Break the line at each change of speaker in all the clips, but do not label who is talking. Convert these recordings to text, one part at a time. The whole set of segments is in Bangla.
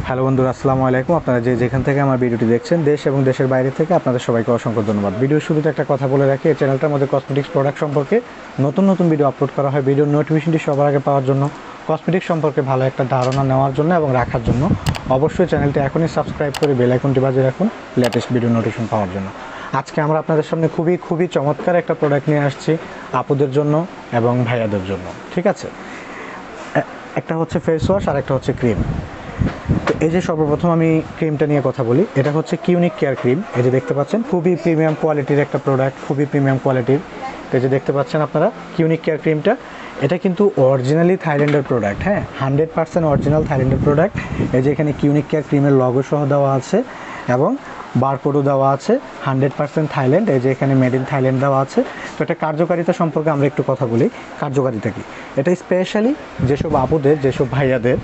হ্যালো বন্ধুরা, আসসালামু আলাইকুম। আপনারা যেখান থেকে আমার ভিডিওটি দেখছেন, দেশ এবং দেশের বাইরে থেকে, আপনাদের সবাইকে অসংখ্য ধন্যবাদ। ভিডিওর শুরুতে একটা কথা বলে রাখি, এই চ্যানেলটার মধ্যে কসমেটিক্স প্রোডাক্ট সম্পর্কে নতুন নতুন ভিডিও আপলোড করা হয়। ভিডিওর নোটিফিকেশনটি সবার আগে পাওয়ার জন্য, কসমেটিক্স সম্পর্কে ভালো একটা ধারণা নেওয়ার জন্য এবং রাখার জন্য অবশ্যই চ্যানেলটি এখনই সাবস্ক্রাইব করে বেল আইকনটি বাজিয়ে রাখুন লেটেস্ট ভিডিও নোটিফিকেশন পাওয়ার জন্য। আজকে আমরা আপনাদের সামনে খুবই চমৎকার একটা প্রোডাক্ট নিয়ে আসছি আপুদের জন্য এবং ভাইয়াদের জন্য। ঠিক আছে, একটা হচ্ছে ফেস ওয়াশ আর একটা হচ্ছে ক্রিম। তো এই যে সর্বপ্রথম আমি ক্রিমটা নিয়ে কথা বলি, এটা হচ্ছে কিউনিক কেয়ার ক্রিম। এই যে দেখতে পাচ্ছেন, খুবই প্রিমিয়াম কোয়ালিটির একটা প্রোডাক্ট, খুবই প্রিমিয়াম কোয়ালিটির। এই যে দেখতে পাচ্ছেন আপনারা কিউনিক কেয়ার ক্রিমটা, এটা কিন্তু অরিজিনালি থাইল্যান্ডের প্রোডাক্ট। হ্যাঁ, 100% অরিজিনাল থাইল্যান্ডের প্রোডাক্ট। এই যে এখানে কিউনিক কেয়ার ক্রিমের লগো সহ দেওয়া আছে এবং বারকোডও দেওয়া আছে, 100% থাইল্যান্ড। এই যে এখানে মেড ইন থাইল্যান্ড দেওয়া আছে। তো এটা কার্যকারিতা সম্পর্কে আমরা একটু কথা বলি। কার্যকারিতা কি, এটা স্পেশালি যেসব আপুদের, যেসব ভাইয়াদের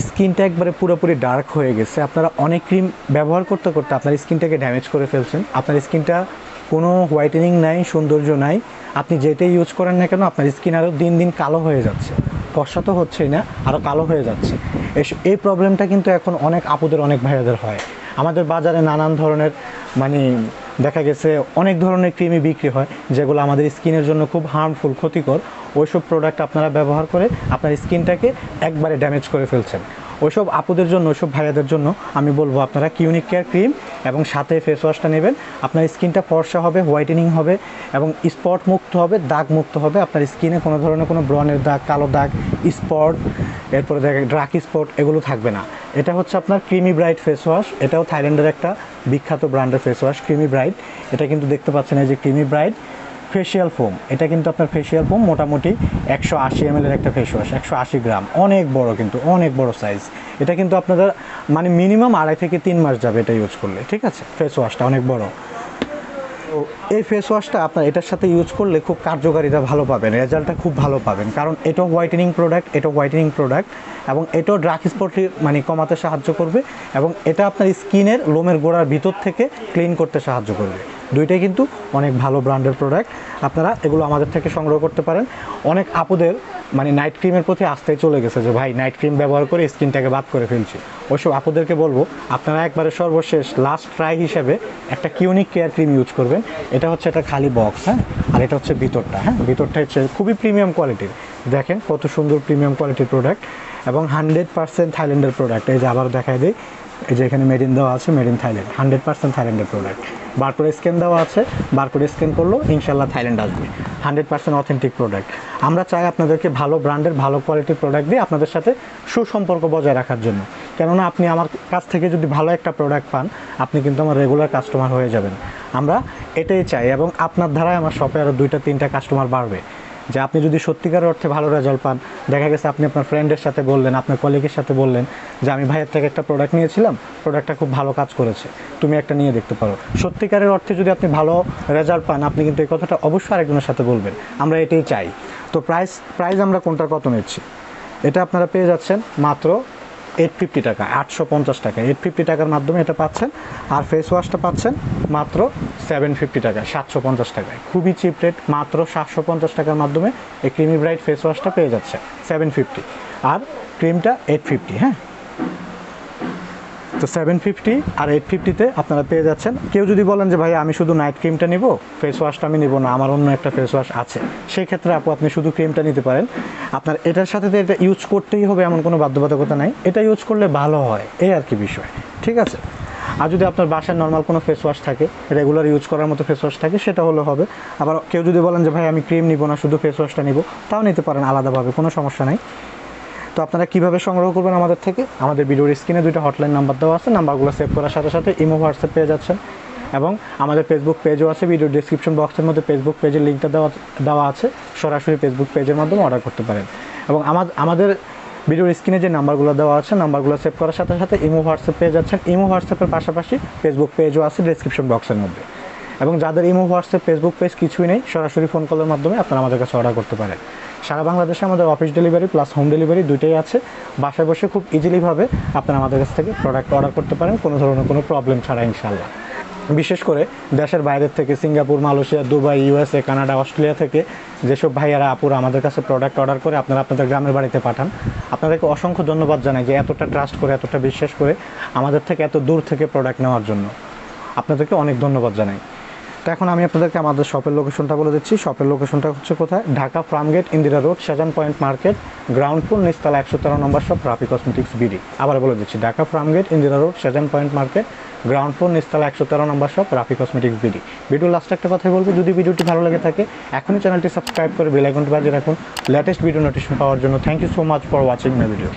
স্কিনটা একবারে পুরোপুরি ডার্ক হয়ে গেছে, আপনারা অনেক ক্রিম ব্যবহার করতে করতে আপনার স্কিনটাকে ড্যামেজ করে ফেলছেন, আপনার স্কিনটা কোনো হোয়াইটেনিং নাই, সৌন্দর্য নাই, আপনি যেটাই ইউজ করেন না কেন আপনার স্কিন আরও দিন দিন কালো হয়ে যাচ্ছে, ফর্সা তো হচ্ছেই না, আরও কালো হয়ে যাচ্ছে। এই প্রবলেমটা কিন্তু এখন অনেক আপুদের, অনেক ভাইয়াদের হয়। আমাদের বাজারে নানান ধরনের দেখা গেছে অনেক ধরনের ক্রিমই বিক্রি হয়, যেগুলো আমাদের স্কিনের জন্য খুব হার্মফুল, ক্ষতিকর। ওইসব প্রোডাক্ট আপনারা ব্যবহার করে আপনার স্কিনটাকে একবারে ড্যামেজ করে ফেলছেন। ওইসব আপুদের জন্য, ওইসব ভাইয়াদের জন্য আমি বলবো আপনারা কিউনিক কেয়ার ক্রিম এবং সাথে ফেস ওয়াশটা নেবেন। আপনার স্কিনটা ফর্সা হবে, হোয়াইটেনিং হবে এবং স্পট মুক্ত হবে, দাগ মুক্ত হবে। আপনার স্কিনে কোনো ধরনের কোনো ব্রণের দাগ, কালো দাগ, স্পট, এরপরে ডার্ক স্পট এগুলো থাকবে না। এটা হচ্ছে আপনার ক্রিমি ব্রাইট ফেস ওয়াশ। এটাও থাইল্যান্ডের একটা বিখ্যাত ব্র্যান্ডের ফেস ওয়াশ, ক্রিমি ব্রাইট। এটা কিন্তু দেখতে পাচ্ছেন, এই যে ক্রিমি ব্রাইট ফেশিয়াল ফোম। এটা কিন্তু আপনার ফেশিয়াল ফোম মোটামুটি 180 ml এর একটা ফেস ওয়াশ, 180 গ্রাম, অনেক বড়, কিন্তু অনেক বড় সাইজ। এটা কিন্তু আপনাদের মিনিমাম 2.5 থেকে 3 মাস যাবে এটা ইউজ করলে। ঠিক আছে, ফেস ওয়াশটা অনেক বড়। তো এই ফেস ওয়াশটা আপনার এটার সাথে ইউজ করলে খুব কার্যকারিতা ভালো পাবেন, রেজাল্টটা খুব ভালো পাবেন, কারণ এটাও হোয়াইটেনিং প্রোডাক্ট এবং এটাও ডার্ক স্পট কমাতে সাহায্য করবে এবং এটা আপনার স্কিনের লোমের গোড়ার ভিতর থেকে ক্লিন করতে সাহায্য করবে। দুইটাই কিন্তু অনেক ভালো ব্র্যান্ডের প্রোডাক্ট। আপনারা এগুলো আমাদের থেকে সংগ্রহ করতে পারেন। অনেক আপুদের নাইট ক্রিমের প্রতি আস্থায় চলে গেছে যে ভাই নাইট ক্রিম ব্যবহার করে স্কিনটাকে বাদ করে ফেলছি। ওইসব আপুদেরকে বলবো আপনারা একবারে সর্বশেষ লাস্ট ট্রাই হিসেবে একটা কিউনিক কেয়ার ক্রিম ইউজ করবেন। এটা হচ্ছে একটা খালি বক্স, হ্যাঁ, আর এটা হচ্ছে ভিতরটা। হ্যাঁ, ভিতরটা হচ্ছে খুবই প্রিমিয়াম কোয়ালিটির। দেখেন কত সুন্দর প্রিমিয়াম কোয়ালিটির প্রোডাক্ট এবং 100% থাইল্যান্ডের প্রোডাক্ট। এই যে আবার দেখাই দিই, এই যে এখানে মেড ইন দেওয়া আছে, মেড ইন থাইল্যান্ড, 100% থাইল্যান্ডের প্রোডাক্ট। বারকোড স্ক্যান দেওয়া আছে, বারকোড স্ক্যান করলেও ইনশাল্লাহ থাইল্যান্ড আসবে। 100% অথেন্টিক প্রোডাক্ট। আমরা চাই আপনাদেরকে ভালো ব্র্যান্ডের, ভালো কোয়ালিটির প্রোডাক্ট দিয়ে আপনাদের সাথে সুসম্পর্ক বজায় রাখার জন্য। কেননা আপনি আমার কাছ থেকে যদি ভালো একটা প্রোডাক্ট পান, আপনি কিন্তু আমার রেগুলার কাস্টমার হয়ে যাবেন। আমরা এটাই চাই এবং আপনার দ্বারাই আমার শপে আরও 2-3টা কাস্টমার বাড়বে। যে আপনি যদি সত্যিকার অর্থে ভালো রেজাল্ট পান, দেখা গেছে আপনি আপনার ফ্রেন্ডের সাথে বললেন, আপনার কলিগের সাথে বললেন যে আমি ভাইয়ের থেকে একটা প্রোডাক্ট নিয়েছিলাম, প্রোডাক্টটা খুব ভালো কাজ করেছে, তুমি একটা নিয়ে দেখতে পারো। সত্যিকারের অর্থে যদি আপনি ভালো রেজাল্ট পান, আপনি কিন্তু এই কথাটা অবশ্যই আরেকজনের সাথে বলবেন। আমরা এটাই চাই। তো প্রাইস আমরা কোনটার কত নিচ্ছি, এটা আপনারা পেয়ে যাচ্ছেন মাত্র 850 টাকা, 850 টাকা, 850 টাকার মাধ্যমে এটা পাচ্ছেন। আর ফেস ওয়াশটা পাচ্ছেন মাত্র 750 টাকা, 750 টাকায়। খুবই চিপ রেট, মাত্র 750 টাকার মাধ্যমে এই ক্রিমি ব্রাইট ফেস ওয়াশটা পেয়ে যাচ্ছে 750, আর ক্রিমটা 850। হ্যাঁ, তো 750 আর 850-তে আপনারা পেয়ে যাচ্ছেন। কেউ যদি বলেন যে ভাই আমি শুধু নাইট ক্রিমটা নিব, ফেস ওয়াশটা আমি নিব না, আমার অন্য একটা ফেস ওয়াশ আছে, সেই ক্ষেত্রে আপনি শুধু ক্রিমটা নিতে পারেন। আপনার এটার সাথে তো এটা ইউজ করতেই হবে এমন কোনো বাধ্যবাধকতা নাই, এটা ইউজ করলে ভালো হয়, এই আর কি বিষয়। ঠিক আছে, আর যদি আপনার বাসায় নর্মাল কোনো ফেস ওয়াশ থাকে, রেগুলার ইউজ করার মতো ফেস ওয়াশ থাকে, সেটা হলে হবে। আবার কেউ যদি বলেন যে ভাই আমি ক্রিম নিব না, শুধু ফেস ওয়াশটা নিব, তাও নিতে পারেন আলাদাভাবে, কোনো সমস্যা নাই। তো আপনারা কীভাবে সংগ্রহ করবেন আমাদের থেকে, আমাদের ভিডিওর স্ক্রিনে 2টা হটলাইন নাম্বার দেওয়া আছে, নাম্বারগুলো সেভ করার সাথে সাথে ইমো, হোয়াটসঅ্যাপ পেয়ে যাচ্ছেন। এবং আমাদের ফেসবুক পেজও আছে, ভিডিও ডিসক্রিপশন বক্সের মধ্যে ফেসবুক পেজের লিঙ্কটা দেওয়া আছে, সরাসরি ফেসবুক পেজের মাধ্যমে অর্ডার করতে পারেন। এবং আমাদের ভিডিওর স্ক্রিনে যে নাম্বারগুলো দেওয়া আছে, নাম্বারগুলো সেভ করার সাথে সাথে ইমো, হোয়াটসঅ্যাপ পেয়ে যাচ্ছেন। ইমো, হোয়াটসঅ্যাপের পাশাপাশি ফেসবুক পেজও আছে ডিসক্রিপশন বক্সের মধ্যে। এবং যাদের ইমো, হোয়াটসঅ্যাপ, ফেসবুক পেজ কিছুই নেই, সরাসরি ফোন কলের মাধ্যমে আপনারা আমাদের কাছে অর্ডার করতে পারেন। সারা বাংলাদেশে আমাদের office delivery plus home delivery দুটোই আছে। বাসায় বসে খুব ইজিলিভাবে আপনারা আমাদের কাছ থেকে প্রোডাক্ট অর্ডার করতে পারেন, কোনো ধরনের কোনো প্রবলেম ছাড়া ইনশাল্লাহ। বিশেষ করে দেশের বাইরের থেকে Singapore, Malaysia, Dubai, USA, Canada, Australia থেকে যেসব ভাইয়ারা আপুরা আমাদের কাছে প্রোডাক্ট অর্ডার করে আপনারা আপনাদের গ্রামের বাড়িতে পাঠান, আপনাদেরকে অসংখ্য ধন্যবাদ জানাই যে এতটা ট্রাস্ট করে, এতটা বিশ্বাস করে আমাদের থেকে এত দূর থেকে প্রোডাক্ট নেওয়ার জন্য আপনাদেরকে অনেক ধন্যবাদ জানাই। তো এখন আমি আপনাদেরকে আমাদের শপের লোকেশনটা বলে দিচ্ছি। শপের লোকেশনটা হচ্ছে কোথায়? Dhaka Farmgate, Indira road, Shahjahan point market, ground floor, নিচতলা 113 নম্বর শপ, রাফি কসমেটিক্স বিডি। আবার বলে দিচ্ছি, Dhaka Farmgate, Indira road, Shahjahan point market, ground floor, নিচতলা 113 নম্বর shop, Rafi cosmetics BD. Video লাস্টে একটা কথাই বলবো, যদি ভিডিওটি ভালো লাগে থাকে এখনই চ্যানেলটি সাবস্ক্রাইব করে বেল আইকনটি বাজিয়ে রাখুন লেটেস্ট ভিডিও নোটিফিকেশন পাওয়ার জন্য। Thank you so much for watching my video.